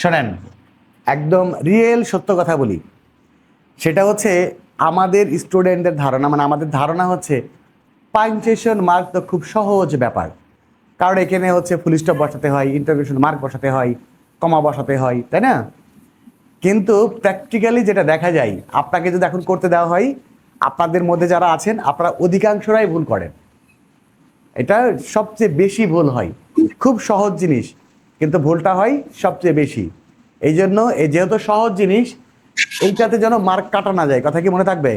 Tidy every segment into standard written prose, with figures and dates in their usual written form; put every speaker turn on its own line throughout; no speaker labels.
শোনেন, একদম রিয়েল সত্য কথা বলি, সেটা হচ্ছে আমাদের স্টুডেন্টদের ধারণা, মানে আমাদের ধারণা হচ্ছে পাঞ্চুয়েশন মার্ক তো খুব সহজ ব্যাপার, কারণ এখানে হচ্ছে ফুল স্টপ বসাতে হয়, ইন্টারগ্রেশন মার্ক বসাতে হয়, কমা বসাতে হয়, তাই না? কিন্তু প্র্যাকটিক্যালি যেটা দেখা যায়, আপনাকে যদি এখন করতে দেওয়া হয়, আপনাদের মধ্যে যারা আছেন আপনারা অধিকাংশরাই ভুল করেন। এটা সবচেয়ে বেশি ভুল হয়। খুব সহজ জিনিস কিন্তু ভুলটা হয় সবচেয়ে বেশি। এই জন্য যেহেতু সহজ জিনিস, এইটাতে যেন মার্ক কাটা না যায়। কথা কি মনে থাকবে?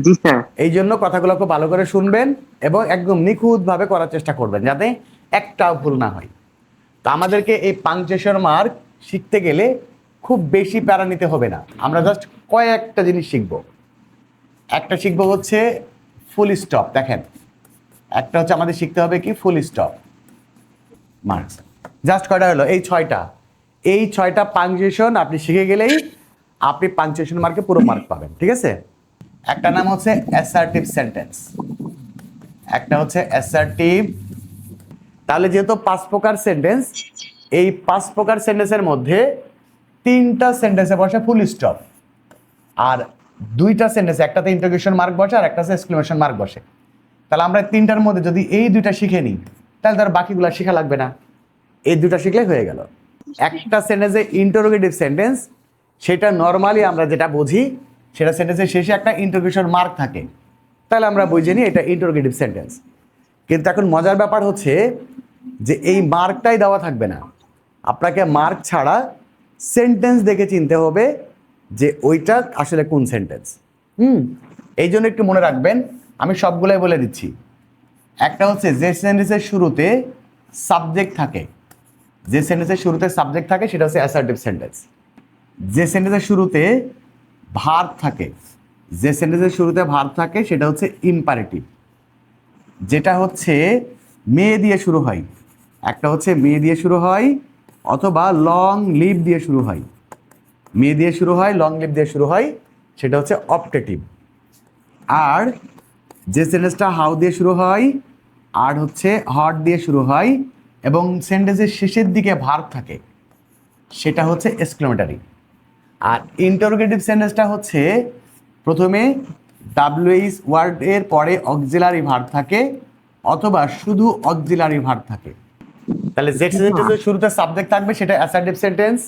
জি স্যার।
এই জন্য কথাগুলো খুব ভালো করে শুনবেন এবং একদম নিখুঁতভাবে করার চেষ্টা করবেন যাতে একটাও ভুল না হয়। তো আমাদেরকে এই পাংচুয়েশন মার্ক শিখতে গেলে খুব বেশি প্যারা নিতে হবে না, আমরা জাস্ট কয়েকটা জিনিস শিখব। একটা শিখবো হচ্ছে ফুল স্টপ। দেখেন, একটা হচ্ছে আমাদের শিখতে হবে কি ফুল স্টপ মার্কস। জাস্ট কয়টা হলো? এই ছয়টা পাংচুয়েশন আপনি শিখে গেলেই আপনি পাংচুয়েশন মার্কে পুরো মার্ক পাবেন, ঠিক আছে? একটা নাম হচ্ছে অ্যাসার্টিভ সেন্টেন্স, একটা হচ্ছে অ্যাসার্টিভ। তাহলে যেহেতু 5 প্রকার সেন্টেন্স, এই 5 প্রকার সেন্টেন্সের মধ্যে 3টা সেন্টেন্সে বসে ফুল স্টপ, আর 2টা সেন্টেন্সে, একটাতে ইন্টারোগেশন মার্ক বসে আর একটা এক্সক্লেমেশন মার্ক বসে। তাহলে আমরা 3টার মধ্যে যদি এই 2টা শিখে নিই, তাহলে তার বাকিগুলো শেখা লাগবে না, এই 2টা শিখলে হয়ে গেল। একটা সেন্টেন্সে ইন্টারোগেটিভ সেন্টেন্স, সেটা নর্মালি আমরা যেটা বুঝি, সেটা সেন্টেন্সের শেষে একটা ইন্টারোগেশন মার্ক থাকে, তাহলে আমরা বুঝে নিই এটা ইন্টারোগেটিভ সেন্টেন্স। কিন্তু এখন মজার ব্যাপার হচ্ছে যে এই মার্কটাই দেওয়া থাকবে না, আপনাকে মার্ক ছাড়া সেন্টেন্স দেখে চিনতে হবে যে ওইটা আসলে কোন সেন্টেন্স। এই জন্য একটু মনে রাখবেন, আমি সবগুলাই বলে দিচ্ছি। একটা হচ্ছে যে সেন্টেন্সের শুরুতে সাবজেক্ট থাকে, যে সেন্টেন্সের শুরুতে সাবজেক্ট থাকে সেটা হচ্ছে অ্যাসার্টিভ সেন্টেন্স। যে সেন্টেন্সের শুরুতে ভার্ব থাকে, যে সেন্টেন্সের শুরুতে ভার্ব থাকে সেটা হচ্ছে ইম্পারেটিভ। যেটা হচ্ছে মেয়ে দিয়ে শুরু হয়, একটা হচ্ছে মেয়ে দিয়ে শুরু হয় অথবা লং লিভ দিয়ে শুরু হয়। মেয়ে দিয়ে শুরু হয়, লং লিভ দিয়ে শুরু হয়, সেটা হচ্ছে অপটেটিভ। আর যে সেন্টেন্সটা হাউ দিয়ে শুরু হয় আর হচ্ছে হট দিয়ে শুরু হয় এবং সেন্টেন্সের শেষের দিকে ভার্ব থাকে, সেটা হচ্ছে এক্সক্লেমেটরি। আর ইন্টারোগেটিভ সেন্টেন্সটা হচ্ছে প্রথমে ডাব্লিউএইচ ওয়ার্ড এর পরে অক্সিলারি ভার্ব থাকে অথবা শুধু অক্সিলারি ভার্ব থাকে। তাহলে যে সেন্টেন্সের শুরুতে সাবজেক্ট থাকবে সেটা অ্যাসার্টিভ সেন্টেন্স,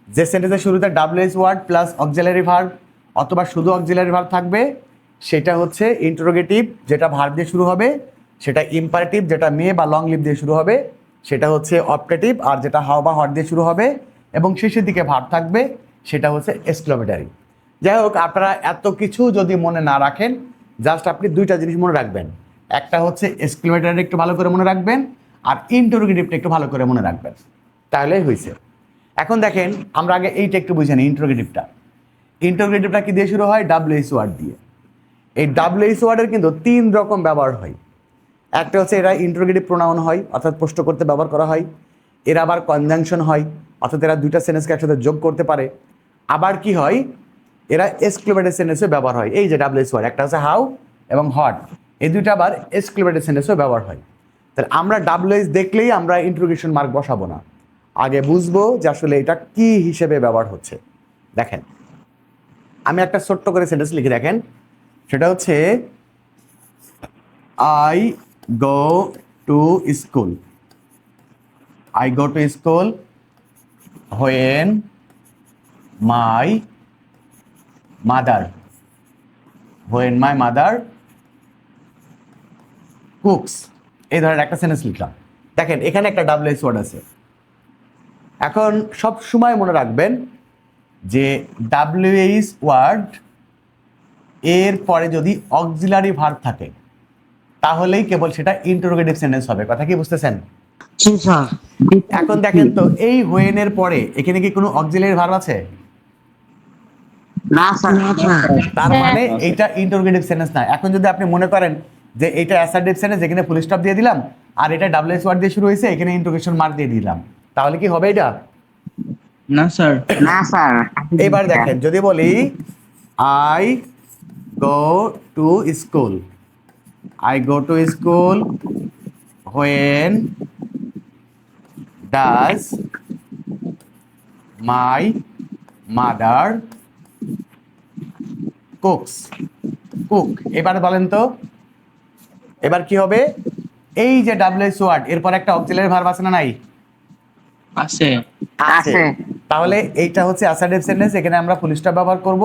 যে সেন্টেন্সের শুরুতে WH word plus auxiliary verb অথবা শুধু অক্সিলারি ভার্ব থাকবে সেটা হচ্ছে ইন্টারোগেটিভ, যেটা ভার্ব দিয়ে শুরু হবে সেটা ইম্পারেটিভ, যেটা মে বা লং লিভ দিয়ে শুরু হবে সেটা হচ্ছে অপটেটিভ, আর যেটা হাউ বা হট দিয়ে শুরু হবে এবং শেষের দিকে ভার্ব থাকবে সেটা হচ্ছে এক্সক্লেমেটরি। যাই হোক, আপনারা এত কিছু যদি মনে না রাখেন, জাস্ট আপনি 2টা জিনিস মনে রাখবেন, একটা হচ্ছে এক্সক্লেমেটরি একটু ভালো করে মনে রাখবেন আর ইন্টারোগেটিভটা একটু ভালো করে মনে রাখবেন, তাহলেই হয়েছে। এখন দেখেন, আমরা আগে এইটা একটু বুঝে নিই। ইন্টারোগেটিভটা কি দিয়ে শুরু হয়? ডাব্লিউএইচ ওয়ার্ড দিয়ে। এই ডাব্লিউএইচ ওয়ার্ডের কিন্তু 3 রকম ব্যবহার হয়। একটা হচ্ছে এরা ইন্টারোগেটিভ প্রোনাউন হয়, অর্থাৎ প্রশ্ন করতে ব্যবহার করা হয়। এরা আবার কনজাংশন হয়, অর্থাৎ এরা 2টা সেন্টেন্সকে একসাথে যোগ করতে পারে। আবার কি হয়, এরা এক্সক্লেমেটিভ সেন্টেন্সে ব্যবহার হয়। এই যে ডাব্লিউএইচ ওয়ার্ড, একটা হচ্ছে হাউ এবং হট, এই 2টা আবার এক্সক্লেমেটিভ সেন্টেন্সেও ব্যবহার হয়। তাহলে আমরা ডাব্লিউএইচ দেখলেই আমরা ইন্টারোগেশন মার্ক বসাবো না, আগে বুঝবো যে আসলে এটা কি হিসেবে ব্যবহার হচ্ছে। দেখেন, আমি একটা ছোট্ট করে সেন্টেন্স লিখে দেখেন, সেটা হচ্ছে I go to school. I go to school when my mother cooks. এই ধরনের একটা সেন্টেন্স লিখলাম। দেখেন, এখানে একটা ডাব্লিউএইচ ওয়ার্ড আছে। এখন সব সময় মনে রাখবেন যে ডাব্লিউএইচ ওয়ার্ড এর পরে যদি অক্সিলারি ভার্ব থাকে তাহলেই কেবল সেটা ইন্টারোগেটিভ সেন্টেন্স হবে। কথা কি বুঝতেছেন?
জি স্যার।
এখন দেখেন তো, এই হোয়েন এর পরে এখানে কি কোনো অক্সিলারি ভার্ব আছে?
না স্যার।
তার মানে এইটা ইন্টারোগেটিভ সেন্টেন্স না। এখন যদি আপনি মনে করেন যে এটা অ্যাসার্টিভ সেন্টেন্স, এখানে ফুল স্টপ দিয়ে দিলাম আর এটা ডাব্লিউএইচ ওয়ার্ড দিয়ে শুরু হয়েছে, এখানে ইন্টারোগেশন মার্ক দিয়ে দিলাম, তাহলে কি হবে এটা?
না স্যার।
না স্যার।
এবার দেখেন, যদি বলি I go to school, I go to school when does my mother cooks. Cook, এবার বলেন তো এবার কি হবে? এই যে ডাব্লিউএস ওয়ার্ড এরপর একটা অক্সিলারি ভার্ব আছে না নাই?
আছে।
আছে।
তাহলে এইটা হচ্ছে অ্যাসার্টিভ সেন্টেন্স, এখানে আমরা ফুল স্টপ ব্যবহার করব।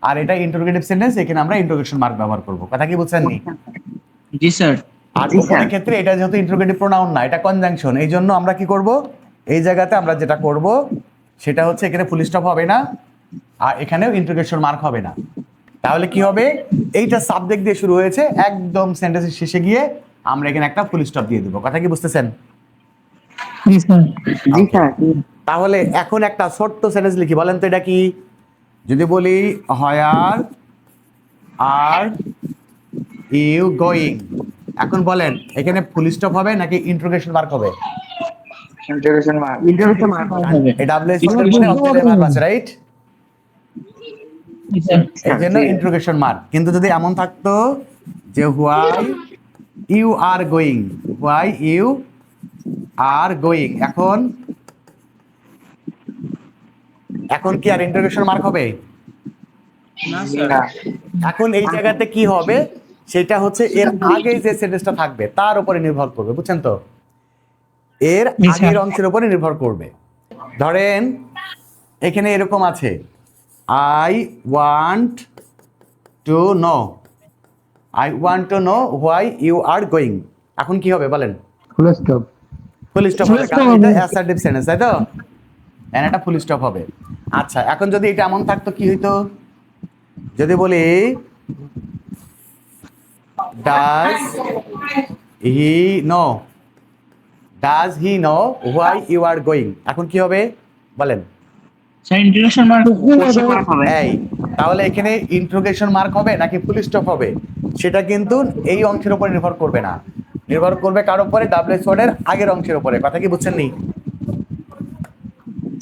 আর এটা ইন্টারোগেটিভ সেন্টেন্স, এখানে আমরা ইন্টারোগেশন মার্ক ব্যবহার করব। কথা কি বুঝছেন নি?
জি স্যার।
আর
জি,
উপরের
স্যার।
ক্ষেত্রে এটা যেহেতু ইন্টারোগেটিভ প্রোনাউন না, এটা কনজাংশন, এই জন্য আমরা কি করব, এই জায়গাতে আমরা যেটা করব সেটা হচ্ছে এখানে ফুল স্টপ হবে না আর এখানেও ইন্টারোগেশন মার্ক হবে না। তাহলে কি হবে, এইটা সাবজেক্ট দিয়ে শুরু হয়েছে, একদম সেন্টেন্সের শেষে গিয়ে আমরা এখানে একটা ফুল স্টপ দিয়ে দেবো। কথা কি বুঝতেছেন?
জি স্যার। জি
Okay.
স্যার।
তাহলে এখন একটা ছোট্ট সেন্টেন্স লিখি, বলেন তো এটা কি? যদি বলি হোয়ার আর ইউ গোয়িং, এখন বলেন এখানে ফুল স্টপ হবে নাকি ইন্টারোগেশন মার্ক হবে?
Interrogation mark. Interrogation mark.
হবে।
এই ডাব্লিউএস এর পরে অক্সিলারি ভার্ব আছে, রাইট?
জি স্যার।
এই জন্য ইন্টারোগেশন মার্ক। কিন্তু যদি এমন থাকতো যে why you are going, why you are going, এখন এখন কি আর ইন্টারোগেশন মার্ক হবে?
না স্যার।
না।
এখন এই জায়গাতে কি হবে সেটা হচ্ছে এর আগে যে সেন্টেন্সটা থাকবে তার উপরে নির্ভর করবে, বুঝছেন তো? এর আগের অংশের উপরে নির্ভর করবে। ধরেন এখানে এরকম আছে, I want to know, I want to know why you are going, এখন কি হবে বলেন?
Full stop.
ফুল স্টপ হবে, কারণ এটা অ্যাসার্টিভ সেন্টেন্স, তাই তো? এন্ড এটা ফুল স্টপ হবে। আচ্ছা, এখন যদি এটা এমন থাকতো কি হইতো? যদি বলি does he know, does he know why you are going, এখন কি হবে বলেন?
Sir interrogation mark.
এই, তাহলে এখানে ইন্টারোগেশন মার্ক হবে নাকি ফুল স্টপ হবে সেটা কিন্তু এই অংশের উপর নির্ভর করবে না, নির্ভর করবে কার উপরে? ডাব্লিউএস ওয়ার্ডের আগের অংশের উপরে। কথা কি বুঝছেন নি?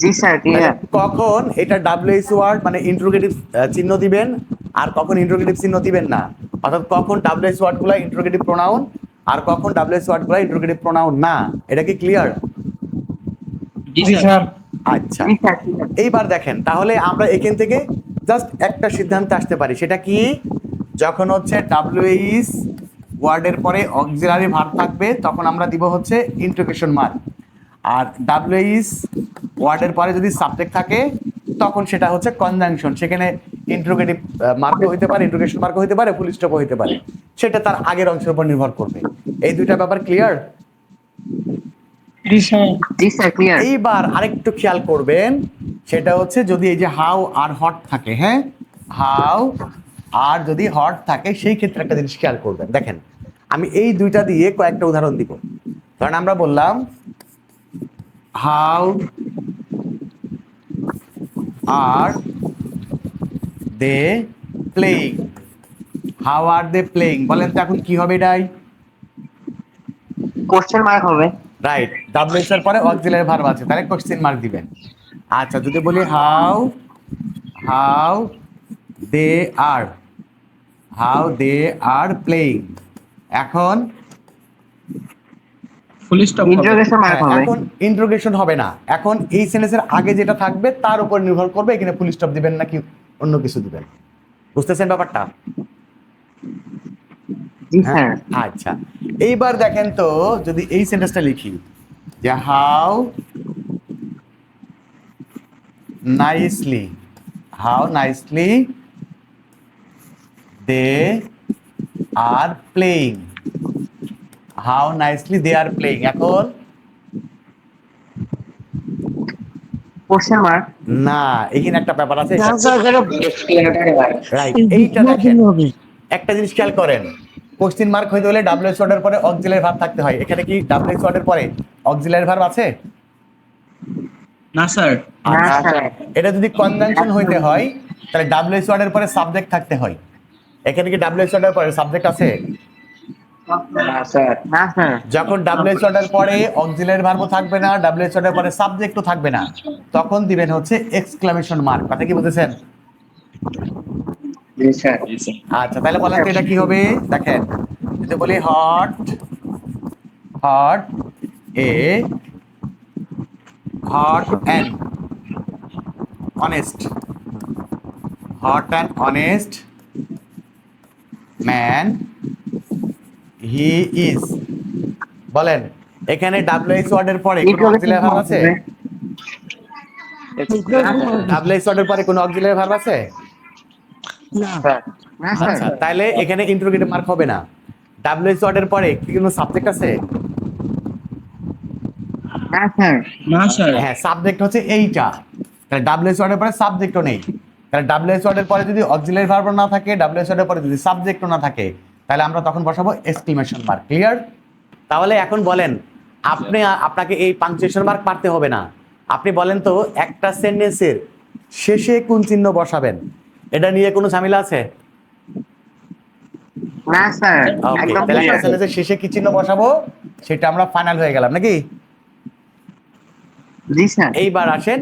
জি স্যার।
তাহলে কখন এটা ডাব্লিউএস ওয়ার্ড মানে ইন্টারোগেটিভ চিহ্ন দিবেন আর কখন ইন্টারোগেটিভ চিহ্ন দিবেন না, অর্থাৎ কখন ডাব্লিউএস ওয়ার্ডগুলো ইন্টারোগেটিভ প্রোনাউন আর কখন ডাব্লিউএস ওয়ার্ডগুলো ইন্টারোগেটিভ প্রোনাউন না, এটা কি ক্লিয়ার?
জি স্যার।
আচ্ছা, এইবার দেখেন তাহলে আমরা এখান থেকে জাস্ট একটা সিদ্ধান্তে আসতে পারি, সেটা কি? যখন হচ্ছে ডাব্লিউএস ওয়ার্ডের পরে অক্সিলারি ভার্ব থাকবে তখন আমরা দিব হচ্ছে ইন্টারোগেশন মার্ক, আর ডাব্লিউএস ওয়ার্ডের পরে যদি সাবজেক্ট থাকে তখন সেটা হচ্ছে কনজাংশন, সেখানে ইন্টারোগেটিভ মার্কও হইতে পারে, ইন্টারোগেশন মার্কও হইতে পারে, ফুল স্টপও হইতে পারে, সেটা তার আগের অংশের উপর নির্ভর করবে। এই দুইটা ব্যাপার ক্লিয়ার?
জি স্যার। ক্লিয়ার।
এইবার আরেকটু খেয়াল করবেন, সেটা হচ্ছে যদি এই যে হাউ আর হট থাকে, হ্যাঁ, হাউ আর যদি হট থাকে সেই ক্ষেত্রে একটা জিনিস খেয়াল করবেন। দেখেন আমি এই দুইটা দিয়ে কয়েকটা উদাহরণ দিব। কারণ আমরা বললাম how are they playing, how are they playing, বলেন তো এখন কি হবে এটাই?
কোশ্চেন মার্ক হবে।
রাইট, ডাব্লিউএস এর পরে অক্সিলারি ভার্ব আছে, তাহলে কোশ্চেন মার্ক দিবেন। আচ্ছা, যদি বলি how how they are, how they are playing, এখন
ফুল স্টপ হবে।
ইন্টারোগেশন মার্ক হবে।
এখন ইন্টারোগেশন হবে না, এখন এই সেন্টেন্সের আগে যেটা থাকবে তার উপর নির্ভর করবে এখানে ফুল স্টপ দিবেন নাকি অন্য কিছু দিবেন। বুঝতেছেন ব্যাপারটা?
জি
হ্যাঁ,
স্যার।
আচ্ছা, এইবার দেখেন তো যদি এই সেন্টেন্সটা লিখি যে how nicely, how nicely they are playing, how nicely they are playing, এখন
কোশ্চেন মার্ক।
না, এখানে একটা ব্যাপার আছে, রাইট,
রাইট।
এইটা দেখেন একটা জিনিস খেয়াল করেন, কোশ্চেন মার্ক হইতে হলে ডাব্লিউএস ওয়ার্ডের পরে অক্সিলারি ভার্ব থাকতে হয়, এখানে কি ডাব্লিউএস ওয়ার্ডের পরে অক্সিলারি ভার্ব আছে?
না স্যার।
না স্যার।
এটা যদি কনজাংশন হইতে হয় তাহলে ডাব্লিউএস ওয়ার্ডের পরে সাবজেক্ট থাকতে হয়, এখানে কি ডাব্লিউএস ওয়ার্ডের পরে সাবজেক্ট আছে?
না স্যার। না স্যার।
যখন ডাব্লিউএস ওয়ার্ডের পরে অক্সিলারি ভার্বও থাকবে না, ডাব্লিউএস ওয়ার্ডের পরে সাবজেক্টও থাকবে না, তখন দিবেন হচ্ছে এক্সক্লামেশন মার্ক। কথা কি বুঝেছেন?
জি স্যার।
আচ্ছা, তাহলে বলেন তো এটা কি হবে? দেখেন যদি বলি hot hot A hot an, honest, hot and honest man he is. বলেন এখানে ডাব্লিউএইচ ওয়ার্ডের পরে কোনো অক্সিলারি ভার্ব আছে? ডাব্লিউএইচ ওয়ার্ডের পরে কোনো অক্সিলারি ভার্ব আছে?
স্যার না স্যার
আচ্ছা, তাহলে এখানে ইন্টারোগেটিভ মার্ক হবে না। ডাব্লিউএইচ ওয়ার্ডের পরে কি কোনো সাবজেক্ট আছে?
না স্যার
না স্যার
হ্যাঁ, সাবজেক্ট হচ্ছে এইটা। তাহলে ডাব্লিউএইচ ওয়ার্ডের পরে সাবজেক্টও নেই। তাহলে ডাব্লিউএইচ ওয়ার্ডের পরে যদি অক্সিলারি ভার্ব না থাকে, ডাব্লিউএইচ ওয়ার্ডের পরে যদি সাবজেক্টও না থাকে, তাহলে আমরা তখন বসাবো এক্সক্লেমেশন মার্ক। ক্লিয়ার? তাহলে এখন বলেন, আপনাকে এই পাংচুয়েশন মার্ক পারতে হবে না। আপনি বলেন তো একটা সেন্টেন্সের শেষে কোন চিহ্ন বসাবেন, এটা নিয়ে কোনো ঝামেলা আছে?
না স্যার
ওকে,
একদম
তাহলে একটা
clear।
সেন্টেন্সের শেষে কি চিহ্ন বসাবো সেটা আমরা ফাইনাল হয়ে গেলাম নাকি?
জি স্যার
এইবার আসেন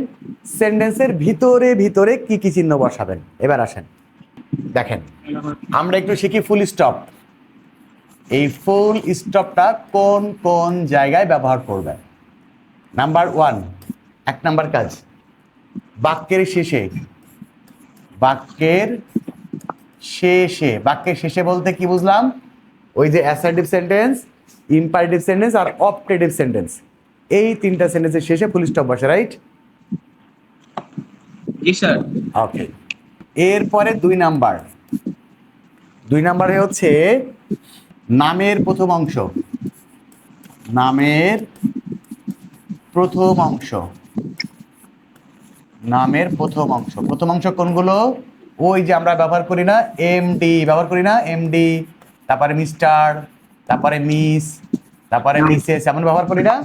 সেন্টেন্সের ভিতরে ভিতরে কি কি চিহ্ন বসাবেন। এবার আসেন দেখেন, আমরা একটু শিখি ফুল স্টপ। এই ফুল স্টপটা কোন কোন জায়গায় ব্যবহার করবেন? নাম্বার 1, 1 নাম্বার কাজ, বাক্যের শেষে। বাক্যের শেষে, বাক্যের শেষে বলতে কি বুঝলাম? ওই যে অ্যাসার্টিভ সেন্টেন্স, ইম্পারেটিভ সেন্টেন্স আর অবজেক্টিভ সেন্টেন্স, এই তিনটা সেন্টেন্সের শেষে ফুল স্টপ বসে, রাইট?
জি স্যার
ওকে, এরপরে 2 নাম্বার। 2 নাম্বারে হচ্ছে নামের প্রথম অংশ। নামের প্রথম অংশ, নামের প্রথম অংশ। প্রথম অংশ কোনগুলো? ওই যে আমরা ব্যবহার করি না এমডি, ব্যবহার করি না এমডি, তারপরে মিস্টার, তারপরে মিস, তারপরে মিসেস, এমন ব্যবহার করি না?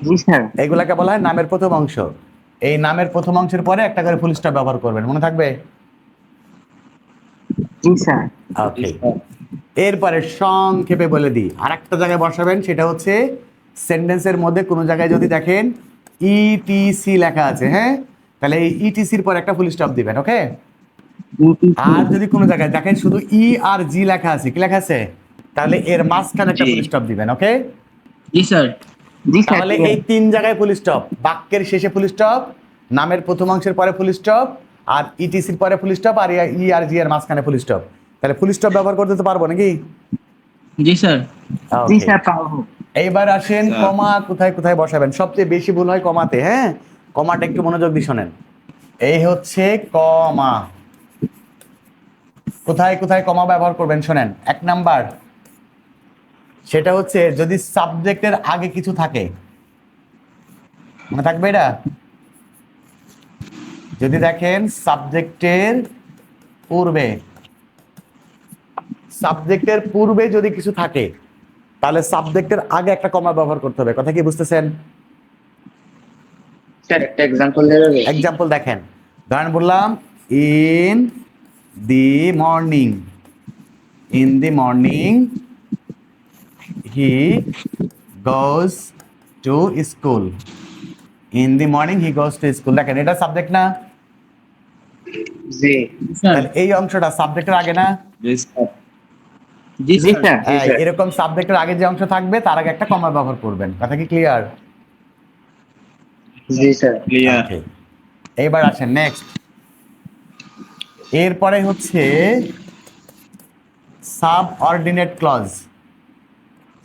জি স্যার
এইগুলাকে বলা হয় নামের প্রথম অংশ। এই নামের প্রথম অংশের পরে একটা করে ফুল স্টপ ব্যবহার করবেন, মনে থাকবে?
জি স্যার
ওকে, এরপরে সংক্ষেপে বলে দিই আরেকটা জায়গায় বসাবেন, সেটা হচ্ছে সেন্টেন্সের মধ্যে কোনো জায়গায় যদি দেখেন ইটিসি লেখা আছে, হ্যাঁ, তাহলে এই ইটিসির পর একটা ফুল স্টপ দিবেন। ওকে, আর যদি কোনো জায়গায় দেখেন শুধু ই আর জি লেখা আছে, কি লেখা আছে, তাহলে এর মাঝখানে একটা
জি।
ফুল স্টপ দিবেন। ওকে,
জি স্যার
জি স্যার
তাহলে এই 3 জায়গায় ফুল স্টপ, বাক্যের শেষে ফুল স্টপ, নামের প্রথম অংশের পরে ফুল স্টপ, আর ইটিসির পরে ফুল স্টপ, আর ই আর জি এর মাঝখানে ফুল স্টপ। তাহলে ফুল স্টপ ব্যবহার করতে তো পারবো নাকি?
জি স্যার
জি
Okay.
স্যার পারবো
এইবার আসেন কমা কোথায় কোথায় বসাবেন। সবচেয়ে বেশি ভুল হয় কমাতে, হ্যাঁ, কমাটা একটু মনোযোগ দিয়ে শোনেন। এই হচ্ছে কমা, কোথায় কোথায় কমা ব্যবহার করবেন শোনেন। 1 নাম্বার, সেটা হচ্ছে যদি সাবজেক্টের আগে কিছু থাকে, মনে থাকবে এটা? যদি দেখেন সাবজেক্টের পূর্বে, সাবজেক্টের পূর্বে যদি কিছু থাকে, তাহলে সাবজেক্টের আগে একটা কমা ব্যবহার করতে হবে। কথা কি বুঝতেছেন?
স্যার একটা এক্সাম্পল দেবে
এক্সাম্পল দেখেন, ধরেন বললাম in the morning, in the morning he goes to school, in the morning he goes to school. দেখেন এটা সাবজেক্ট না?
জি
স্যার
তাহলে এই অংশটা সাবজেক্টের আগে না?
জি
জি
স্যার
স্যার
হ্যাঁ, এরকম সাবজেক্টের আগে যে অংশ থাকবে তার আগে একটা কমা ব্যবহার করবেন। কথা কি ক্লিয়ার?
জি স্যার
ক্লিয়ার
ওকে, এইবার আসেন নেক্সট। এরপরে হচ্ছে সাবঅর্ডিনেট ক্লজ।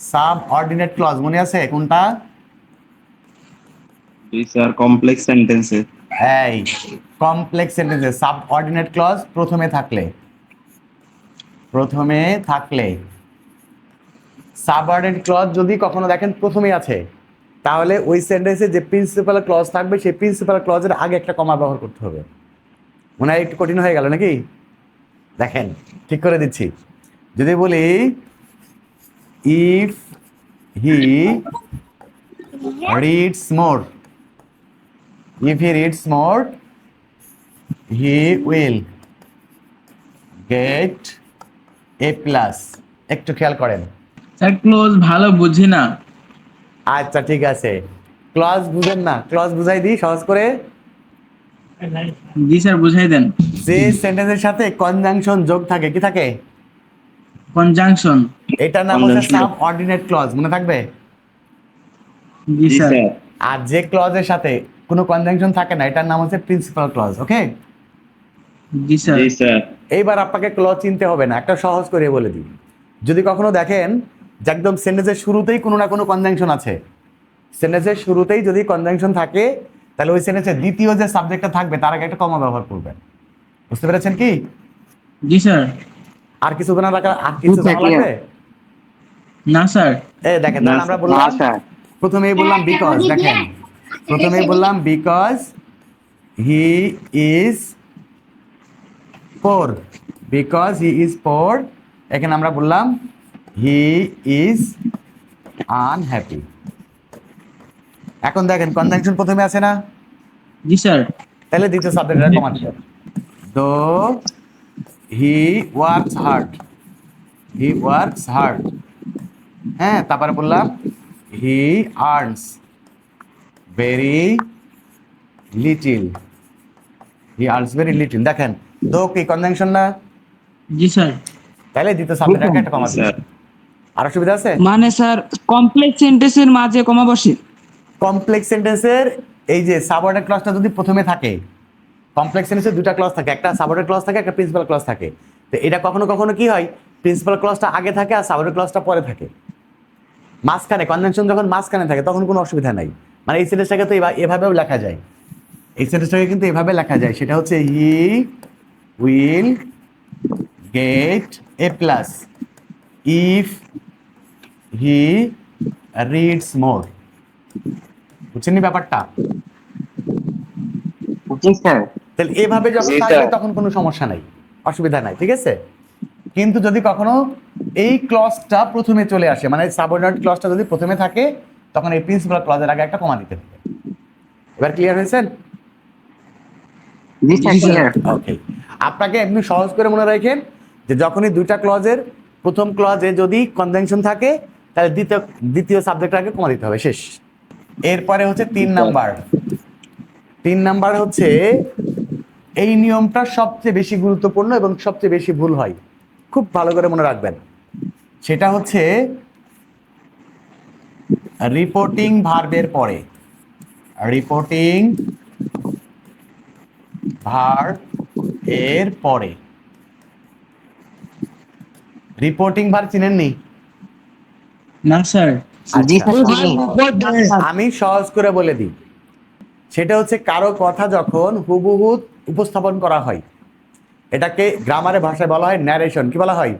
সাবঅর্ডিনেট ক্লজ মনে আছে কোনটা?
জি স্যার কমপ্লেক্স সেন্টেন্সে
এই কমপ্লেক্স সেন্টেন্সে সাবঅর্ডিনেট ক্লজ প্রথমে থাকলে, প্রথমে থাকলে সাবঅর্ডিনেট ক্লজ যদি কখনো দেখেন প্রথমেই আছে, তাহলে ওই সেন্টেন্সে যে প্রিন্সিপাল ক্লজ থাকবে সেই প্রিন্সিপাল ক্লজের আগে একটা কমা ব্যবহার করতে হবে। মনে হয় একটু কঠিন হয়ে গেল নাকি? দেখেন ঠিক করে দিচ্ছি। যদি বলি if he reads more, if he reads more he will get A plus. একটু খেয়াল করেন।
স্যার ক্লোজ ভালো বুঝি না
আচ্ছা ঠিক আছে, ক্লজ বুঝেন না, ক্লজ বুঝাই দিই সহজ করে।
জি স্যার বুঝাই দেন
যে সেন্টেন্সের সাথে কনজাংশন যোগ থাকে, কি থাকে?
কনজাংশন
এটার নাম হচ্ছে
Conjunction.
সাবঅর্ডিনেট ক্লজ, মনে থাকবে?
জি স্যার
আর যে ক্লজের সাথে কোনো কনজাংশন থাকে না এটার নাম হচ্ছে প্রিন্সিপাল ক্লজ। ওকে,
জি স্যার।
জি স্যার।
এইবার আপনাকে ক্লজ চিনতে হবে না, একটা সহজ করে বলে দিই। যদি কখনো দেখেন যে একদম সেন্টেন্সের শুরুতেই কোনো না কোনো কনজাংশন আছে, সেন্টেন্সের শুরুতেই যদি কনজাংশন থাকে তাহলে ওই সেন্টেন্সের দ্বিতীয় যে সাবজেক্টটা থাকবে তার আগে একটা কমা ব্যবহার করবেন। বুঝতে পেরেছেন কি?
জি স্যার।
আর কিছু জানা রাখা, আর কিছু
বুঝতে
জানা লাগবে?
না স্যার।
এই দেখেন,
না,
তাহলে আমরা
না
বললাম,
স্যার।
প্রথমেই বললাম বিকজ, দেখেন প্রথমেই বললাম because he is poor, because he is poor. এখানে আমরা বললাম হি ইজ আনহ্যাপি। এখন দেখেন কনজাংশন প্রথমে আছে না,
জি স্যার।
তাহলে দ্বিতীয় সাবজেক্টটা কমান দেন। দো he works hard, he works hard. হ্যাঁ, তারপরে বললাম হি আর্নস ভেরি লিটিল, হি আর্নস ভেরি লিটিল। দেখেন দো কি কনজাংশন না,
জি স্যার।
তাহলে দ্বিতীয় সাবজেক্টটাকে একটা কমা দিন।
স্যার।
আর অসুবিধা আছে?
মানে স্যার কমপ্লেক্স সেন্টেন্সের মাঝে কমা বসে?
কমপ্লেক্স সেন্টেন্সের এই যে সাবঅর্ডিনেট ক্লজটা যদি প্রথমে থাকে, কমপ্লেক্স সেন্টেন্সের দুটো ক্লজ থাকে, একটা সাবঅর্ডিনেট ক্লজ থাকে, একটা প্রিন্সিপাল ক্লজ থাকে। তো এটা কখনো কখনো কি হয়, প্রিন্সিপাল ক্লজটা আগে থাকে আর সাবঅর্ডিনেট ক্লজটা পরে থাকে। মাঝখানে কনজাংশন যখন মাঝখানে থাকে তখন কোনো অসুবিধা নাই। মানে এই সেন্টেন্সটাকে তো এভাবেও লেখা যায়, এই সেন্টেন্সটাকে কিন্তু এভাবে লেখা যায়, সেটা হচ্ছে he will get A plus if he reads more. বুঝছেন ব্যাপারটা?
জি স্যার।
তাহলে এভাবে যখন
জি,
থাকবে
স্যার।
তখন কোনো সমস্যা নাই, অসুবিধা নাই, ঠিক আছে? কিন্তু যদি কখনো এই ক্লজটা প্রথমে চলে আসে, মানে সাবঅর্ডিনেট ক্লজটা যদি প্রথমে থাকে, তখন এই প্রিন্সিপাল ক্লজের আগে একটা কমা দিতে হবে। এবার ক্লিয়ার হয়েছেন?
জি স্যার, ক্লিয়ার।
ওকে, আপনাকে এমনি সহজ করে মনে রাখেন যে যখনই দুইটা ক্লজের প্রথম ক্লজে যদি কনজাংশন থাকে তাহলে দ্বিতীয় সাবজেক্টের আগে কমা দিতে হবে, শেষ। এরপরে হচ্ছে 3 নাম্বার। 3 নাম্বার হচ্ছে এই নিয়মটা সবচেয়ে বেশি গুরুত্বপূর্ণ এবং সবচেয়ে বেশি ভুল হয়, খুব ভালো করে মনে রাখবেন। সেটা হচ্ছে রিপোর্টিং ভার্বের পরে, রিপোর্টিং ভার্ব এর পরে, রিপোর্টিং ভার্ব চিনেননি?
না স্যার।
জি
আচ্ছা,
স্যার, চিনি।
আমি সহজ করে বলে দিই। সেটা হচ্ছে কারো কথা যখন হুবহু উপস্থাপন করা হয়, এটাকে গ্রামারে ভাষায় বলা হয় ন্যারেশন। কি বলা হয়?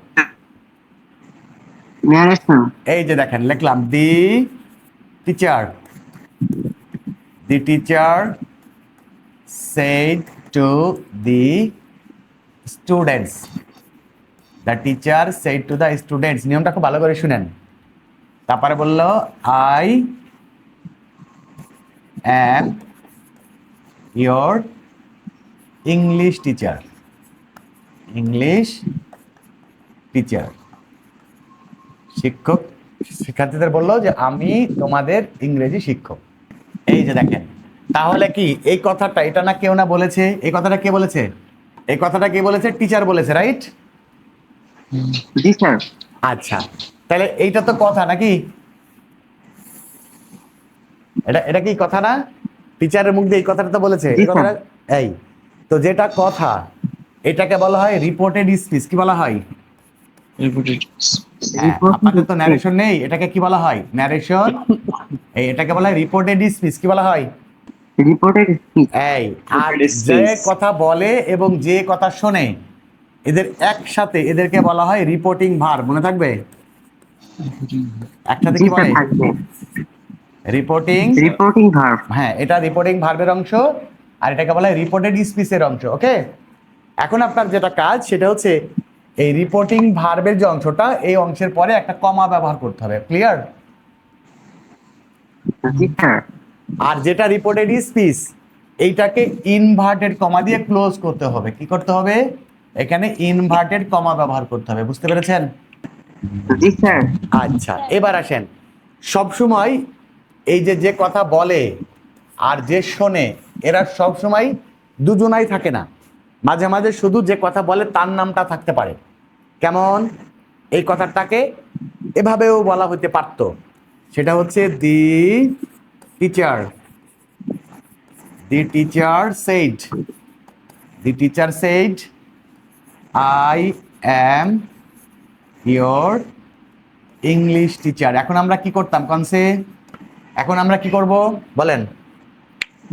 ন্যারেশন।
এই যে দেখেন লিখলাম the teacher, the teacher said to the students, the teacher said to the students। নিয়মটা খুব ভালো করে শুনেন। তারপরে বললো I am your English teacher, English teacher। শিক্ষক শিক্ষার্থীদের বললো যে আমি তোমাদের ইংরেজি শিক্ষক। এই যে দেখেন, তাহলে কি এই কথাটা, এটা না কেউ না বলেছে, এই কথাটা কে বলেছে? এই কথাটা কে বলেছে? টিচার বলেছে, রাইট?
জি স্যার।
আচ্ছা, তাহলে এইটা তো কথা নাকি? এটা এটা কি কথা না? টিচারের মুখ দিয়ে এই কথাটা তো বলেছে,
জি,
এই কথাটা।
স্যার।
এই তো যেটা কথা, এটাকে বলা হয় রিপোর্টেড স্পিচ। কি বলা হয়? হ্যাঁ, আপনাদের তো ন্যারেশন নেই, এটাকে কি বলা হয়? ন্যারেশন। এটাকে বলা হয় রিপোর্টেড স্পিচ। কি বলা হয়?
Reported speech.
এই আর
Reported
যে
speech।
কথা বলে এবং যে কথা শোনে, এদের একসাথে এদেরকে বলা হয় রিপোর্টিং ভার্ব। মনে থাকবে? একসাথে
জি
কি
স্যার,
বলে?
থাকবে।
রিপোর্টিং।
Reporting verb.
হ্যাঁ, এটা রিপোর্টিং ভার্বের অংশ আর এটাকে বলা হয় রিপোর্টেড স্পিচের অংশ। ওকে, এখন আপনার যেটা কাজ সেটা হচ্ছে এই রিপোর্টিং ভার্বের যে অংশটা, এই অংশের পরে একটা কমা ব্যবহার করতে হবে। ক্লিয়ার?
জি স্যার।
আর যেটা রিপোর্টেড স্পিচ, এইটাকে ইনভার্টেড কমা দিয়ে ক্লোজ করতে হবে। কি করতে হবে? এখানে ইনভার্টেড কমা ব্যবহার করতে হবে। বুঝতে পেরেছেন?
জি স্যার।
আচ্ছা, এবার আসেন, সবসময় এই যে যে কথা বলে আর যে শোনে, এরা সবসময় দুজনাই থাকে না, মাঝে মাঝে শুধু যে কথা বলে তার নামটা থাকতে পারে। কেমন? এই কথাটাকে এভাবেও বলা হতে পারত, সেটা হচ্ছে দি teacher. The teacher said. The teacher said, I am your English teacher. এখন আমরা কি করতাম কনসে? এখন আমরা কি করব বলেন?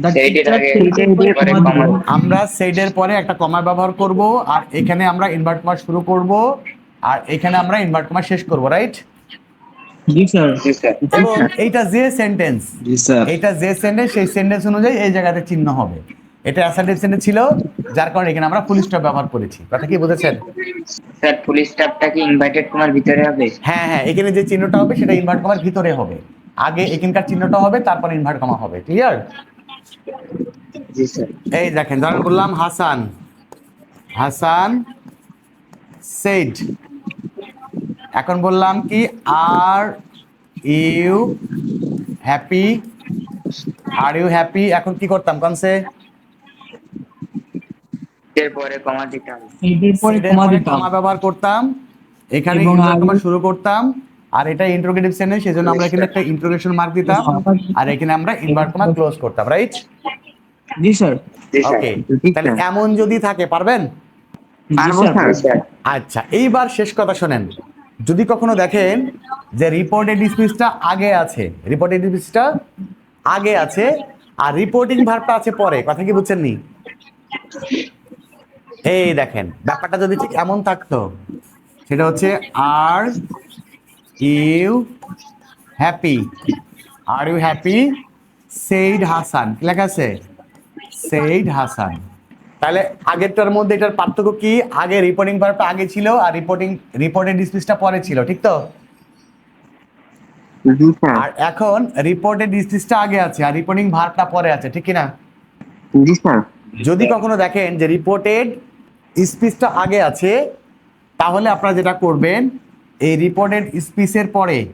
The
Said এর
teacher
আগে
said
পরে
comma
comma
দিবো।
আমরা সেডের পরে একটা কমা ব্যবহার করব আর এখানে আমরা ইনভার্ট কমা শুরু করব আর এখানে আমরা ইনভার্ট কমা শেষ করব, রাইট?
জি স্যার।
জি স্যার
এবং এইটা যে সেন্টেন্স,
জি স্যার
এটা যে সেন্টেন্স সেই সেন্টেন্স অনুযায়ী এই জায়গাতে চিহ্ন হবে। এটা অ্যাসার্টিভ সেন্টেন্স ছিল, যার কারণে এখানে আমরা ফুল স্টপ ব্যবহার করেছি। কথা কি বুঝেছেন?
স্যার ফুল স্টপটা কি ইনভাইটেড কমার ভিতরে হবে?
হ্যাঁ হ্যাঁ, এখানে যে চিহ্নটা হবে সেটা ইনভার্ট কমার ভিতরে হবে। আগে এখানকার চিহ্নটা হবে, তারপর ইনভার্ট কমা হবে। ক্লিয়ার?
জি স্যার
এই দেখেন, ধরেন বললাম হাসান, হাসান সেড। এখন বললাম কি are you happy, are you happy. এখন কি করতাম কনসে?
এর পরে কমা দিতে হবে।
এর পরে
সেডের
কমা
পরে
দিতাম।
কমা ব্যবহার করতাম, এখানে
এবং
ইনভার্ট কমা
আগে-
শুরু করতাম, আর এটা ইন্টারোগেটিভ সেন্টেন্স, সেজন্য আমরা এখানে একটা ইন্টারোগেশন মার্ক দিতাম, আর এখানে আমরা ইনভার্ট কমা ক্লোজ করতাম, রাইট?
জি স্যার।
জি স্যার
ওকে,
জি,
তাহলে
স্যার।
এমন যদি থাকে পারবেন?
জি
পারবো
স্যার।
স্যার।
জি স্যার
আচ্ছা, এইবার শেষ কথা শোনেন। যদি কখনো দেখেন যে রিপোর্টেড স্পিচটা আগে আছে, রিপোর্টেড স্পিচটা আগে আছে আর রিপোর্টিং ভার্বটা আছে পরে, কথা কি বুঝছেন নি? এই দেখেন, ব্যাপারটা যদি ঠিক এমন থাকতো, সেটা হচ্ছে are you happy, are you happy said Hasan, কি লেখা আছে? সেইড হাসান। তাহলে আগেরটার মধ্যে এটার পার্থক্য কি? আগে রিপোর্টিং ভার্বটা আগে ছিল আর রিপোর্টেড স্পিচটা পরে ছিল, ঠিক তো?
জি স্যার।
আর এখন রিপোর্টেড স্পিচটা আগে আছে আর রিপোর্টিং ভার্বটা পরে আছে, ঠিক কি না?
জি স্যার।
যদি কখনো দেখেন যে রিপোর্টেড স্পিচটা আগে আছে, তাহলে আপনারা যেটা করবেন, এই রিপোর্টেড স্পিচের পরে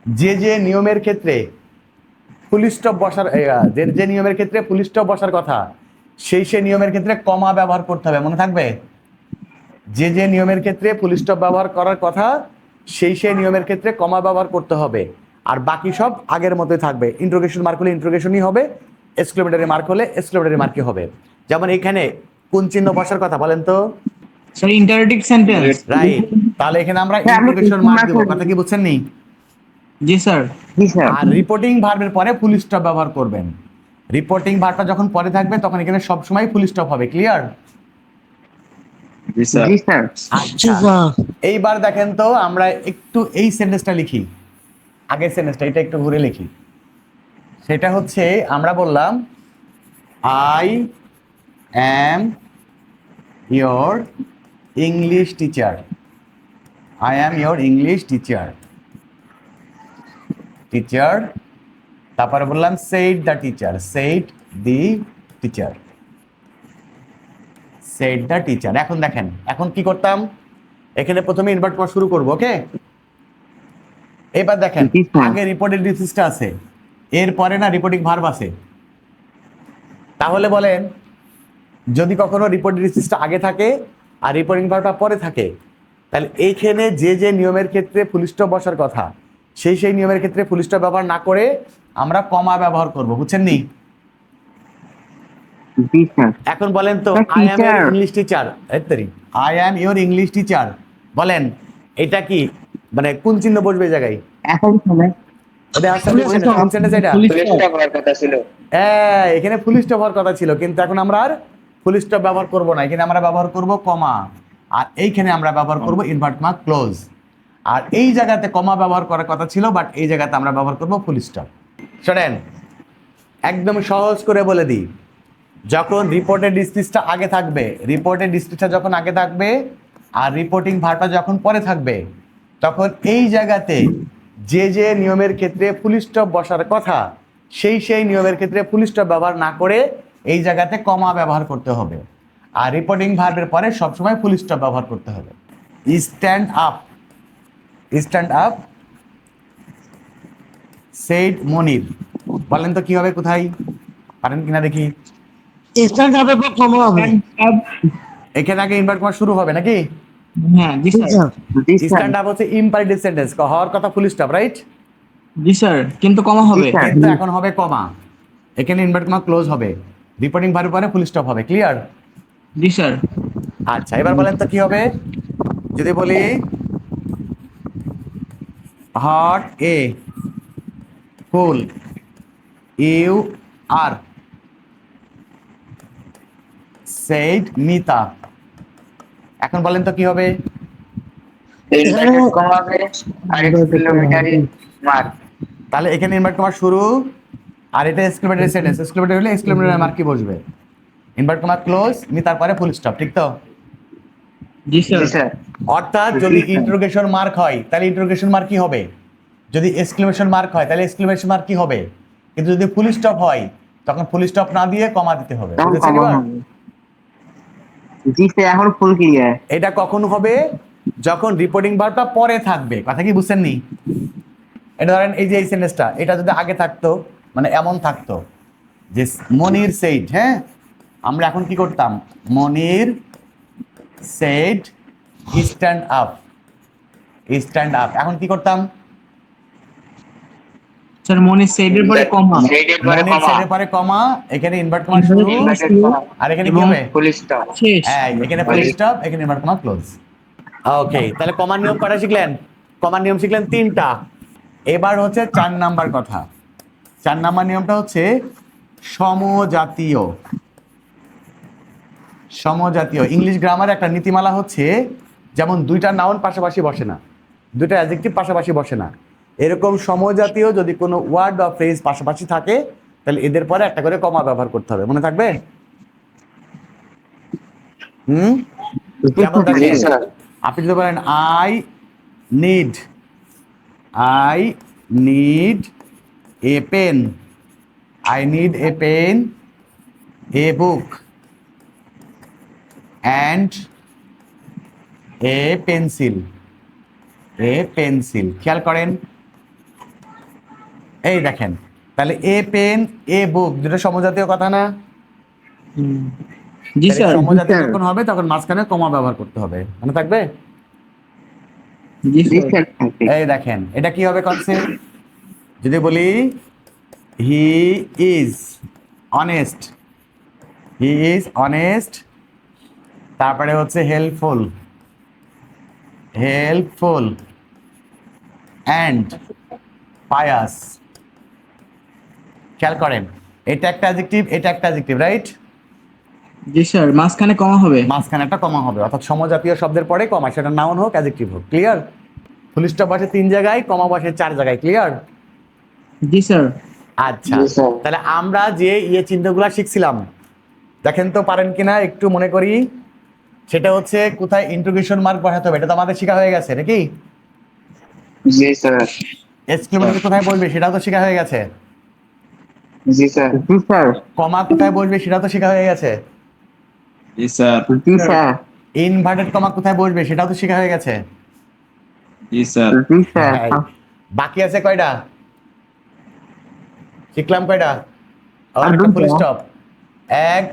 যে যে নিয়মের ক্ষেত্রে ফুল স্টপ বসার যে নিয়মের ক্ষেত্রে ফুল স্টপ বসার কথা, সেই নিয়মের ক্ষেত্রে কমা ব্যবহার করতে হবে, মনে থাকবে? যে যে নিয়মের ক্ষেত্রে ফুল স্টপ ব্যবহার করার কথা, সেই নিয়মের ক্ষেত্রে কমা ব্যবহার করতে হবে। আর বাকি সব আগের মতোই থাকবে। ইন্ট্রোগেশন মার্ক হলে ইন্ট্রোগেশনই হবে, এক্সক্লেমেটরি মার্ক হলে এক্সক্লেমেটরি মার্কই হবে। যেমন এখানে কোন চিহ্ন বসার কথা বলেন তো?
Sir interactive sentence.
রাইট, তাহলে এখানে আমরা
হ্যাঁ, আমি
ইন্ট্রোগেশন
question
মার্ক
mark
দেব,
করি।
কথা কি বুঝছেন নি?
জি স্যার।
জি স্যার।
আর রিপোর্টিং ভার্বের পরে ফুল স্টপ ব্যবহার করবেন। রিপোর্টিং ভার্বটা যখন পরে থাকবে তখন এখানে সব সময় ফুল স্টপ হবে। ক্লিয়ার?
জি স্যার
জি স্যার।
আচ্ছা, এইবার দেখেন তো, আমরা একটু এই সেন্টেন্সটা লিখি, আগের সেন্টেন্সটা, এটা একটু ঘুরে লিখি। সেটা হচ্ছে, আমরা বললাম I am your English teacher, I am your English teacher, teacher. তারপরে বললাম said the teacher, said the teacher, said the teacher. এখন দেখেন, এখন কি করতাম? এখানে প্রথমে ইনভার্ট করা শুরু করবো, ওকে? এবার দেখেন,
জি, স্যার।
আগে রিপোর্টেড ডিসিসটা আছে, এরপরে না রিপোর্টিং ভার্ব আছে। তাহলে বলেন, যদি কখনো রিপোর্টেড ডিসিসটা আগে থাকে আর রিপোর্টিং ভার্বটা পরে থাকে, তাহলে এইখানে যে যে নিয়মের ক্ষেত্রে ফুল স্টপ বসার কথা, সেই নিয়মের ক্ষেত্রে ফুল স্টপ ব্যবহার না করে আমরা কমা ব্যবহার করব, বুঝছেন নি?
জি স্যার।
এখন বলেন তো,
sir,
I am your
teacher।
English teacher, I am your English teacher, বলেন এটা কি, মানে কোন চিহ্ন বসবে এই জায়গায়?
এখন শোনেন।
এটা assertive sentence, কোন sentence এটা?
ফুল
ফুল স্টপ হওয়ার কথা ছিল।
এখানে ফুল স্টপ হওয়ার কথা ছিল, কিন্তু এখন আমরা আর ফুল স্টপ ব্যবহার করব না, এখানে আমরা ব্যবহার করব কমা, আর এইখানে আমরা ব্যবহার করব ইনভার্ট কমা ক্লোজ। আর এই জায়গাতে কমা ব্যবহার করার কথা ছিল, বাট এই জায়গাতে আমরা ব্যবহার করব ফুল স্টপ। শোনেন, একদম সহজ করে বলে দিই, যখন রিপোর্টেড স্পিচটা আগে থাকবে, রিপোর্টেড স্পিচটা যখন আগে থাকবে আর রিপোর্টিং ভার্বটা যখন পরে থাকবে, তখন এই জায়গাতে যে যে নিয়মের ক্ষেত্রে ফুল স্টপ বসার কথা, সেই নিয়মের ক্ষেত্রে ফুল স্টপ ব্যবহার না করে এই জায়গাতে কমা ব্যবহার করতে হবে। আর রিপোর্টিং ভার্বের পরে সবসময় ফুল স্টপ ব্যবহার করতে হবে। Stand up, stand up said Monir. বলেন তো কি হবে, কোথায় পারেন কিনা দেখি? এখানে আগে ইনভার্ট করা শুরু হবে নাকি?
হ্যাঁ জি স্যার।
জি স্যার।
স্ট্যান্ড আপ হচ্ছে ইম্পারেটিভ সেন্টেন্স, হওয়ার কথা ফুল স্টপ, রাইট?
জি স্যার, কিন্তু কমা হবে।
স্যার।
কিন্তু এখন হবে কমা, এখানে ইনভার্ট কমা ক্লোজ হবে, রিপোর্টিং ভার্বের পরে ফুল স্টপ হবে। ক্লিয়ার?
জি স্যার।
আচ্ছা, এবার বলেন তো কি হবে যদি বলি what a fool you are said Mita. এখন বলেন তো কি হবে?
ইনভার্টেড কমা হবে আর এক্সক্লেমেটরি মার্ক।
তাহলে এখানে ইনভার্ট কমা শুরু, আর এটা এক্সক্লেমেটরি সেন্টেন্স, এক্সক্লেমেটরি হলে এক্সক্লেমেটরি মার্ক কি বসবে? ইনভার্ট কমা ক্লোজ মিতার পরে ফুল স্টপ, ঠিক তো?
জি স্যার।
জি স্যার।
অর্থাৎ যদি ইন্টারোগেশন মার্ক হয় তাহলে ইন্টারোগেশন মার্ক কি হবে, যদি এক্সক্লেমেশন মার্ক হয় তাহলে এক্সক্লেমেশন মার্ক কি হবে, কিন্তু যদি ফুল স্টপ হয় তখন ফুল স্টপ না দিয়ে কমা দিতে হবে।
তখন
বুঝেছেন
কমা
এবার?
হবে। জি স্যার, এখন ফুল ক্লিয়ার।
এটা কখন হবে? যখন রিপোর্টিং ভার্বটা পরে থাকবে। কথা কি বুঝছেন নি? এটা ধরেন এই যে এই সেন্টেন্সটা, এটা যদি আগে থাকতো, মানে এমন থাকতো যে মনির সেইড, হ্যাঁ, আমরা এখন কি করতাম? Monir said stand up, stand up. এখন কি করতাম?
স্যার মনে সেডের পরে কমা।
সেইডের পরে
মনির
কমা,
সেইডের পরে কমা, এখানে ইনভার্ট কমা শুরু,
ইনভার্টেড কমা
আর এখানে কি
এবং
হবে?
Full stop.
শেষ।
হ্যাঁ, এখানে ফুল স্টপ, এখানে ইনভার্ট কমা ক্লোজ। ওকে, তাহলে কমার নিয়ম কটা শিখলেন? কমার নিয়ম শিখলেন 3টা। এবার হচ্ছে 4 নাম্বার কথা। 4 নাম্বার নিয়মটা হচ্ছে সমজাতীয়। সমজাতীয় ইংলিশ গ্রামারে একটা নীতিমালা হচ্ছে, যেমন দুইটা নাউন পাশাপাশি বসে না, দুইটা অ্যাডজেক্টিভ পাশাপাশি বসে না, এরকম সমজাতীয় যদি কোনো ওয়ার্ড বা ফ্রেজ পাশাপাশি থাকে তাহলে এদের পরে একটা করে কমা ব্যবহার করতে হবে। মনে থাকবে? যেমন
জি
দেখেন,
স্যার।
আপনি যদি বলেন I need, I need a pen, I need a pen, a book and a pencil, a pencil. খেয়াল করেন, এই দেখেন, তাহলে এ পেন এ বুক দুটো সমজাতীয় কথা না?
জি
তাহলে
স্যার।
সমজাতীয় যখন হবে তখন মাঝখানে কমা ব্যবহার করতে হবে। মনে থাকবে?
জি
জি
স্যার।
স্যার, থাকবে।
এই দেখেন, এটা কি হবে কনসেপ্ট? যদি বলি he is honest, he is honest, তারপরে হচ্ছে হেল্পফুল, হেল্পফুল অ্যান্ড পায়াস। খেয়াল করেন, এটা একটা অ্যাডজেক্টিভ, এটা একটা অ্যাডজেক্টিভ, রাইট?
জি স্যার, মাঝখানে কমা হবে।
মাঝখানে একটা কমা হবে, অর্থাৎ সমজাতীয় শব্দের পরে কমা, সেটা নাউন হোক অ্যাডজেক্টিভ হোক। ক্লিয়ার? ফুল স্টপ বসে 3 জায়গায়, কমা বসে 4 জায়গায়। ক্লিয়ার?
জি স্যার।
আচ্ছা,
জি স্যার।
তাহলে আমরা যে চিহ্নগুলা শিখছিলাম, দেখেন তো পারেন কিনা একটু মনে করি। সেটা হচ্ছে কোথায় ইন্টিগ্রেশন মার্ক বসাতে হবে, এটা তো আমাদের শেখা হয়ে গেছে নাকি?
জি স্যার।
এক্সক্লেমেটর কোথায় বসবে সেটাও তো শেখা হয়ে গেছে।
জি স্যার।
জি স্যার।
কমা কোথায় বসবে সেটাও তো শেখা হয়ে গেছে।
জি স্যার।
জি স্যার।
ইনভার্টেড কমা কোথায় বসবে সেটাও তো শেখা হয়ে গেছে।
জি স্যার।
জি স্যার।
হ্যাঁ, বাকি আছে কয়টা? শিখলাম কয়টা?
আর
একটা ফুল
দুটো।
স্টপ, 1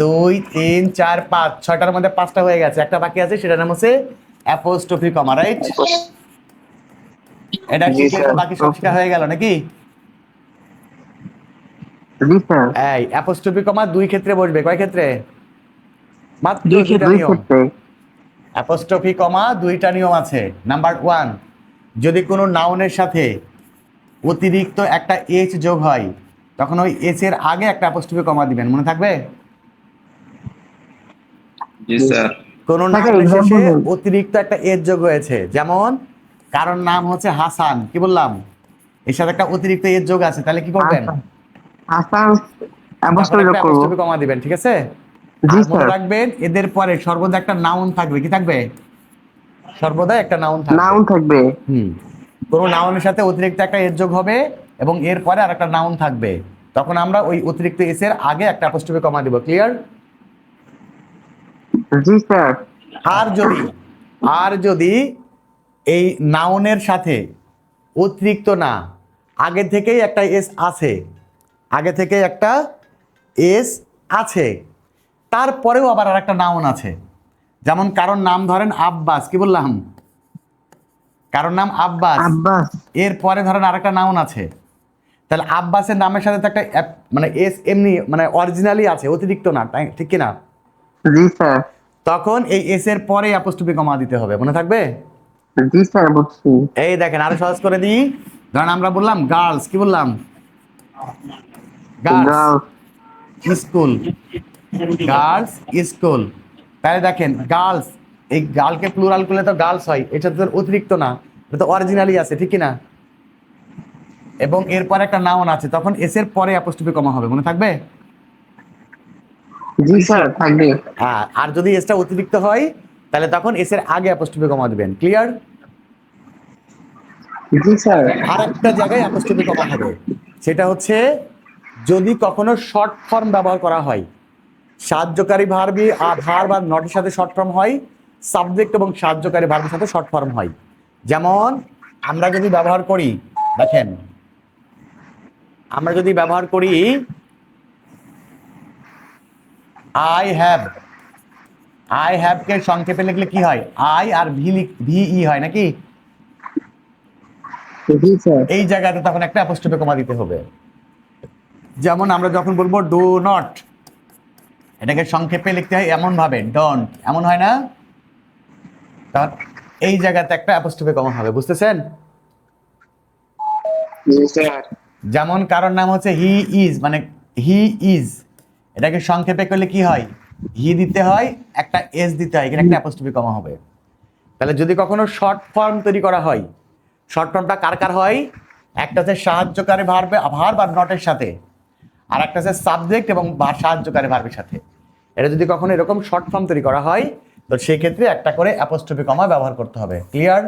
2 3 4 5, 6টার মধ্যে 5টা হয়ে গেছে, একটা বাকি আছে, সেটার নাম হচ্ছে অ্যাপোস্ট্রফি কমা, রাইট? এটা
জি
শিখলে তো
স্যার।
বাকি সব শেখা হয়ে গেল নাকি?
জি স্যার।
এই অ্যাপোস্ট্রফি কমা 2 ক্ষেত্রে বসবে, কয় ক্ষেত্রে? মাত্র
দুই
2টা
দুই
নিয়ম।
ক্ষেত্রে।
অ্যাপোস্ট্রফি কমা 2টা নিয়ম আছে। নাম্বার 1, যদি কোনো নাউনের সাথে অতিরিক্ত একটা এচ যোগ হয় তখন ওই এচ এর আগে একটা অ্যাপোস্ট্রফি কমা দিবেন। মনে থাকবে?
জি স্যার।
কোনো
আচ্ছা,
নাউনের শেষে
example বলুন।
অতিরিক্ত একটা এজ যোগ হয়েছে, যেমন কারণ নাম হচ্ছে হাসান, কি বললাম, এর সাথে একটা অতিরিক্ত এজ যোগ আছে, তাহলে কি করবেন?
হাসান
তখন
অবশ্যই
একটা
যোগ করবো।
অ্যাপোস্ট্রফি কমা দিবেন, ঠিক আছে?
জি
আর মনে
স্যার।
রাখবেন এদের পরে সর্বদা একটা নাউন থাকবে। কি থাকবে? সর্বদা একটা নাউন থাকবে।
নাউন থাকবে।
কোনো নাউনের সাথে অতিরিক্ত একটা এস যোগ হবে এবং এর পরে আর একটা নাউন থাকবে, তখন আমরা ওই অতিরিক্ত এস এর আগে একটা অ্যাপোস্ট্রফি কমা দিব। ক্লিয়ার?
জি স্যার।
আর যদি এই নাউনের সাথে অতিরিক্ত না, আগে থেকেই একটা এস আছে, আগে থেকে একটা এস আছে, তারপরেও আবার আর একটা নাউন আছে, যেমন কারণ নাম ধরেন আব্বাস, কি বললাম, কারোর নাম আব্বাস,
আব্বাস।
এর পরে ধরেন আরেকটা নাউন আছে, তাহলে আব্বাসের নামের সাথে তো একটা মানে এস এমনি মানে অরিজিনালি আছে, অতিরিক্ত না, তাই ঠিক কিনা?
জি স্যার।
তখন এই এস এর পরে অ্যাপোস্ট্রোফি কমা দিতে হবে, মনে থাকবে?
জি স্যার বুঝছি।
এই দেখেন আরো সহজ করে দিই, ধরেন আমরা বললাম গার্লস, কি বললাম? Girls
girls.
School, girls school. তাহলে দেখেন গার্লস, এই গার্লকে প্লুরাল করলে তো গার্লস হয়, এটা তো অতিরিক্ত না, এটা তো অরিজিনালি আছে, ঠিক কিনা? এবং এরপর একটা নাউন আছে, তখন এস এর পরে অ্যাপোস্ট্রোফি কমা হবে, মনে থাকবে?
জি স্যার থাকবে।
হ্যাঁ, আর যদি এসটা অতিরিক্ত হয় তাহলে তখন এস এর আগে অ্যাপোস্ট্রোফি কমা দিবেন। ক্লিয়ার?
জি স্যার।
আর একটা জায়গায় অ্যাপোস্ট্রোফি কমা হবে, সেটা হচ্ছে যদি কখনো শর্ট ফর্ম ব্যবহার করা হয়, সাহায্যকারী ভার্বি ভার্ব আর নটের সাথে শর্ট ফর্ম হয়, সাবজেক্ট এবং সাহায্যকারী ভার্বের সাথে শর্ট ফর্ম হয়। যেমন আমরা যদি ব্যবহার করি, দেখেন আমরা যদি ব্যবহার করি আই হ্যাভ কে সংক্ষেপে লিখলে কি হয়? আই আর ভিই হয় নাকি?
জি স্যার।
এই জায়গাতে তখন একটা অ্যাপোস্ট্রোফি কমা দিতে হবে। যেমন আমরা যখন বলবো ডু নট, এটাকে সংক্ষেপে লিখতে হয় এমন ভাবে, ডন্ট, এমন হয় না? তখন এই জায়গাতে একটা অ্যাপোস্ট্রোফি কমা হবে, বুঝতেছেন?
জি স্যার।
যেমন কারোর নাম হচ্ছে হি ইজ, মানে হি ইজ, এটাকে সংক্ষেপে করলে কি হয়? হি দিতে হয়, একটা এস দিতে হয়, এখানে একটা অ্যাপোস্ট্রোফি কমা হবে। তাহলে যদি কখনো শর্ট ফর্ম তৈরি করা হয়, শর্ট ফর্মটা কার কার হয়? একটা হচ্ছে সাহায্যকারী ভার্ব আর নটের সাথে, আর একটা হচ্ছে সাবজেক্ট এবং সাহায্যকারী ভার্বের সাথে। এটা যদি কখনো এরকম শর্ট ফর্ম তৈরি করা হয়, তো সেই ক্ষেত্রে একটা করে অ্যাপোস্ট্রোফি কমা ব্যবহার করতে হবে। ক্লিয়ার?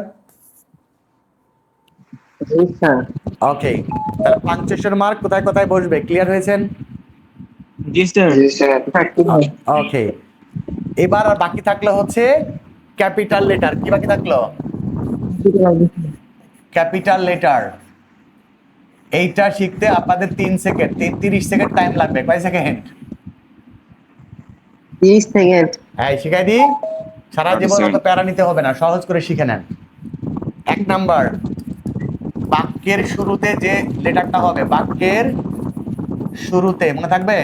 জি স্যার।
ওকে, তাহলে পাংচুয়েশন মার্ক কোথায় কোথায় বসবে? ক্লিয়ার হয়েছেন?
জি স্যার।
জি স্যার থাকবে।
ওকে, এবার আর বাকি থাকলো হচ্ছে ক্যাপিটাল লেটার। কি বাকি থাকলো? Capital letter. এইটা শিখতে আপনাদের 30 সেকেন্ড টাইম লাগবে। কয় সেকেন্ড?
30 সেকেন্ড।
হ্যাঁ, শিখাই দিই, সারা জীবন অত প্যারা নিতে হবে না, সহজ করে শিখে নেন। 1 নাম্বার, বাক্যের শুরুতে যে লেটারটা হবে, বাক্যের শুরুতে, মনে থাকবে?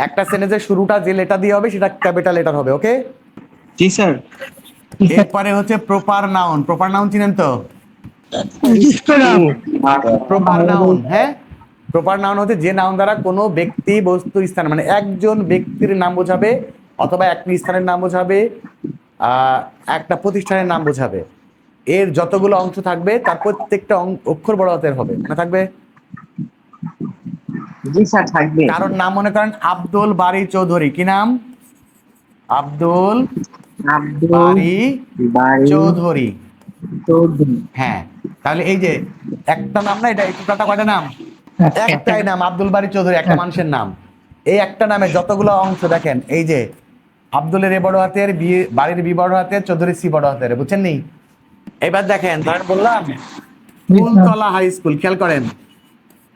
একটা সেন্টেন্সের শুরুটা যে লেটার দিয়ে হবে সেটা ক্যাপিটাল লেটার হবে। ওকে,
জি স্যার।
এরপরে হচ্ছে প্রপার নাউন। প্রপার নাউন চিনেন তো? প্রপার নাউন, হ্যাঁ, প্রপার নাউন হচ্ছে যে নাউন দ্বারা কোনো ব্যক্তি, বস্তু, স্থান, মানে একজন ব্যক্তির নাম বোঝাবে অথবা একটি স্থানের নাম বোঝাবে, একটা প্রতিষ্ঠানের নাম বোঝাবে। এর যতগুলো অংশ থাকবে তার প্রত্যেকটা অক্ষর বড় হাতের হবে, মনে থাকবে?
জি স্যার থাকবে।
কারণ নাম মনে করেন আব্দুল বারী চৌধুরী, কি নাম? আব্দুল বারী চৌধুরী। হ্যাঁ, তাহলে এই যে একটা নাম না, এটা একটু কয়টা নাম? একটাই নাম, আব্দুল বারী চৌধুরী, একটা মানুষের নাম। এই একটা নামে যতগুলো অংশ দেখেন, এই যে আব্দুলের এ বড় হাতের, বাড়ির বি বড় হাতের, চৌধুরী সি বড় হাতের, বুঝছেন নি? এবার দেখেন, ধরেন বললাম ফুলতলা হাই স্কুল, খেয়াল করেন,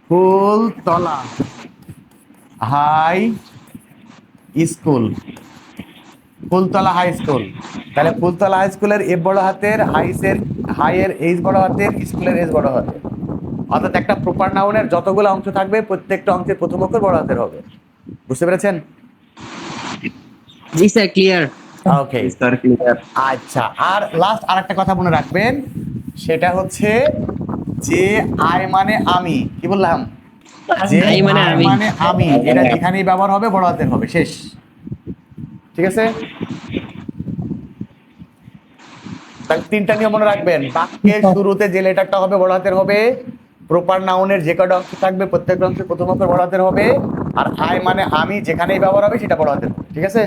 Phultala high school, Phultala high school. তাহলে ফুলতলা হাই স্কুলের এ বড় হাতের, হাইয়ের এইচ বড় হাতের, স্কুলের এস বড় হাতের। অর্থাৎ একটা প্রপার নাউনের যতগুলো অংশ থাকবে প্রত্যেকটা অংশের প্রথম অক্ষর বড় হাতের হবে। বুঝতে পেরেছেন?
জি স্যার ক্লিয়ার।
ওকে,
স্যার ক্লিয়ার।
আচ্ছা, আর লাস্ট আরেকটা কথা মনে রাখবেন, সেটা হচ্ছে যে আই মানে আমি, কি বললাম? যে
আই মানে
আই
আমি।
মানে আমি, এটা যেখানেই ব্যবহার হবে বড় হাতের হবে, শেষ। ঠিক আছে? তাহলে 3টা নিয়ম মনে রাখবেন। বাক্যের শুরুতে যে লেটারটা হবে বড় হাতের হবে, প্রপার নাউনের যে কটা অংশ থাকবে প্রত্যেকটা অংশের প্রথম অক্ষর বড় হাতের হবে, আর আই মানে আমি যেখানেই ব্যবহার হবে সেটা বড় হাতের হবে। ঠিক আছে?